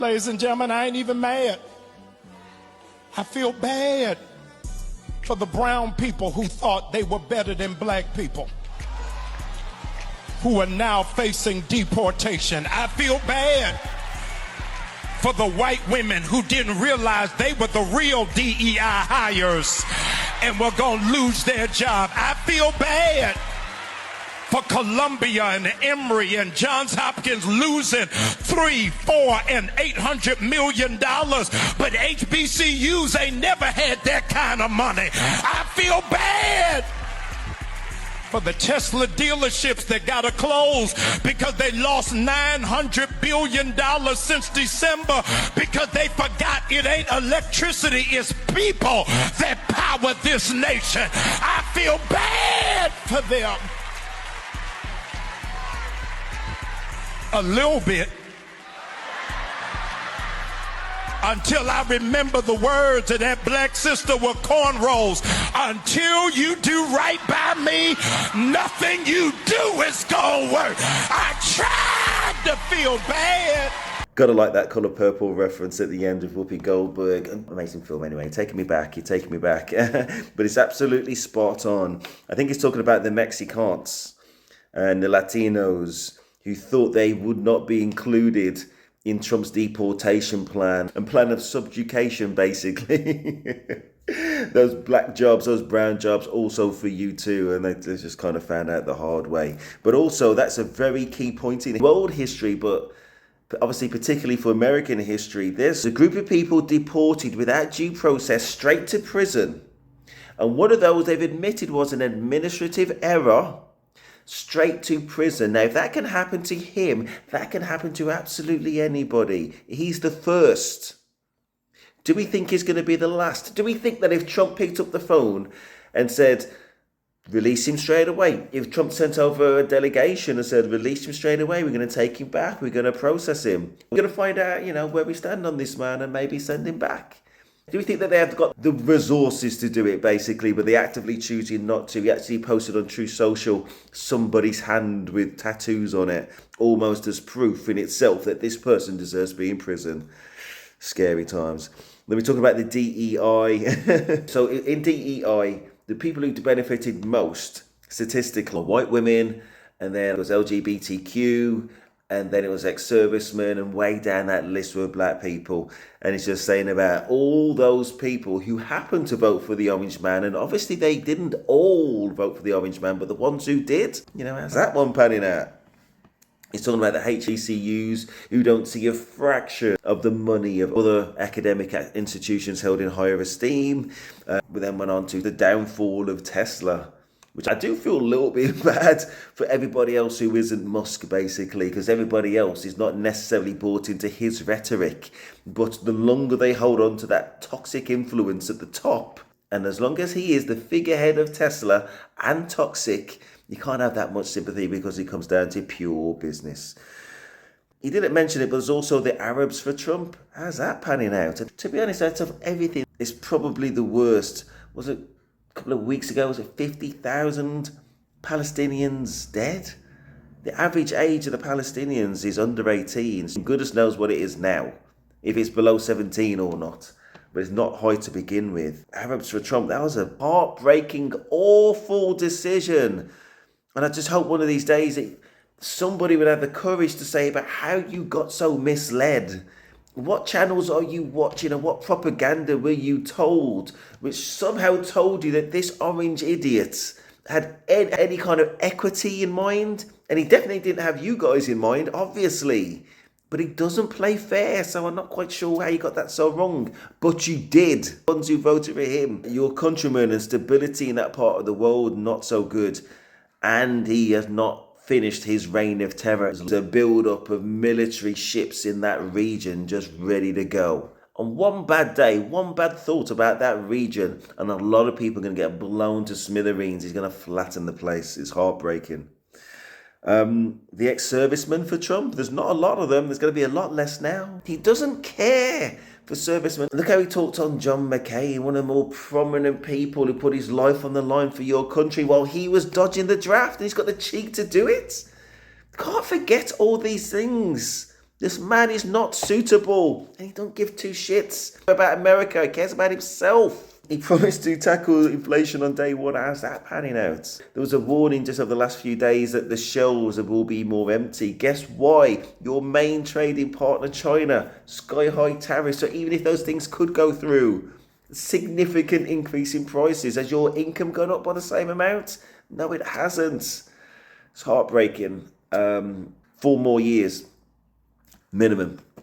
Ladies and gentlemen, I ain't even mad. I feel bad for the brown people who thought they were better than black people, who are now facing deportation. I feel bad for the white women who didn't realize they were the real DEI hires and were gonna lose their job. I feel bad for Columbia and Emory and Johns Hopkins losing $3, $4, and $800 million, but HBCUs ain't never had that kind of money. I feel bad for the Tesla dealerships that gotta close because they lost $900 billion since December because they forgot it ain't electricity, it's people that power this nation. I feel bad for them. A little bit, until I remember the words of that black sister with cornrows. Until you do right by me, nothing you do is gonna work. I tried to feel bad. Gotta like that Colour Purple reference at the end of Whoopi Goldberg. Amazing film anyway, taking me back, you're taking me back. But it's absolutely spot on. I think he's talking about the Mexicans and the Latinos who thought they would not be included in Trump's deportation plan and plan of subjugation, basically. Those black jobs, those brown jobs, also for you too. And they just kind of found out the hard way. But also, that's a very key point in world history, but obviously particularly for American history. There's a group of people deported without due process straight to prison. And one of those they've admitted was an administrative error. Straight to prison. Now, if that can happen to him, that can happen to absolutely anybody. He's the first. Do we think he's going to be the last? Do we think that if Trump picked up the phone and said, release him straight away? If Trump sent over a delegation and said, release him straight away, we're going to take him back, we're going to process him. We're going to find out, where we stand on this man and maybe send him back. Do we think that they have got the resources to do it, basically, but they actively choosing not to? He actually posted on True Social somebody's hand with tattoos on it, almost as proof in itself that this person deserves to be in prison. Scary times. Then we're talking about the DEI. So in DEI, the people who benefited most, statistically, are white women, and then it was LGBTQ, and then it was ex-servicemen, and way down that list were black people. And it's just saying about all those people who happened to vote for the Orange Man, and obviously they didn't all vote for the Orange Man, but the ones who did, how's that one panning out? It's talking about the HBCUs who don't see a fraction of the money of other academic institutions held in higher esteem. We then went on to the downfall of Tesla, which I do feel a little bit bad for everybody else who isn't Musk, basically, because everybody else is not necessarily bought into his rhetoric. But the longer they hold on to that toxic influence at the top, and as long as he is the figurehead of Tesla and toxic, you can't have that much sympathy because it comes down to pure business. He didn't mention it, but there's also the Arabs for Trump. How's that panning out? To be honest, out of everything, it's probably the worst. Was it a couple of weeks ago, was it 50,000 Palestinians dead? The average age of the Palestinians is under 18. Goodness knows what it is now, if it's below 17 or not. But it's not high to begin with. Arabs for Trump, that was a heartbreaking, awful decision. And I just hope one of these days somebody would have the courage to say about how you got so misled. What channels are you watching and what propaganda were you told, which somehow told you that this orange idiot had any kind of equity in mind? And he definitely didn't have you guys in mind, obviously. But he doesn't play fair, so I'm not quite sure how you got that so wrong. But you did. The ones who voted for him, your countrymen, and stability in that part of the world, not so good. And he has not finished his reign of terror. There's a build-up of military ships in that region just ready to go. On one bad day, one bad thought about that region, and a lot of people are going to get blown to smithereens. He's going to flatten the place. It's heartbreaking. The ex-servicemen for Trump, there's not a lot of them. There's going to be a lot less now. He doesn't care for servicemen. Look how he talked on John McCain, one of the more prominent people who put his life on the line for your country while he was dodging the draft, and he's got the cheek to do it. Can't forget all these things. This man is not suitable, and he don't give two shits about America. He cares about himself. He promised to tackle inflation on day one. How's that panning out? There was a warning just over the last few days that the shelves will be more empty. Guess why? Your main trading partner, China, sky-high tariffs. So even if those things could go through, significant increase in prices. Has your income gone up by the same amount? No, it hasn't. It's heartbreaking. 4 more years minimum